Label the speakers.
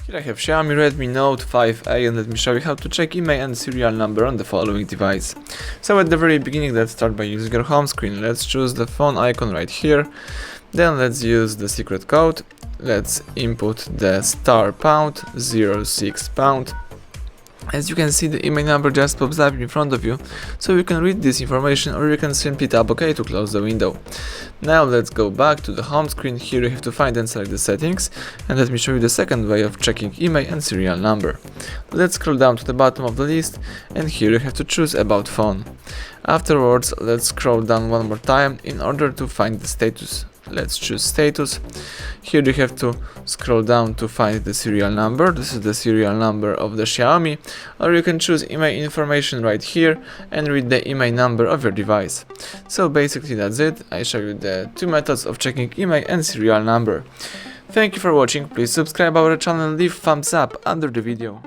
Speaker 1: Here I have Xiaomi Redmi Note 5A, and let me show you how to check IMEI and serial number on the following device. So at the very beginning, let's start by using your home screen. Let's choose the phone icon right here. Then let's use the secret code. Let's input the *#06#. As you can see, the IMEI number just pops up in front of you, so you can read this information, or you can simply tap OK to close the window. Now let's go back to the home screen. Here you have to find and select the settings, and let me show you the second way of checking IMEI and serial number. Let's scroll down to the bottom of the list, and here you have to choose About Phone. Afterwards, let's scroll down one more time in order to find the status. Let's choose status. Here you have to scroll down to find the serial number. This is the serial number of the Xiaomi, or you can choose IMEI information right here and read the IMEI number of your device. So basically that's it. I show you the two methods of checking IMEI and serial number. Thank you for watching. Please subscribe our channel and leave thumbs up under the video.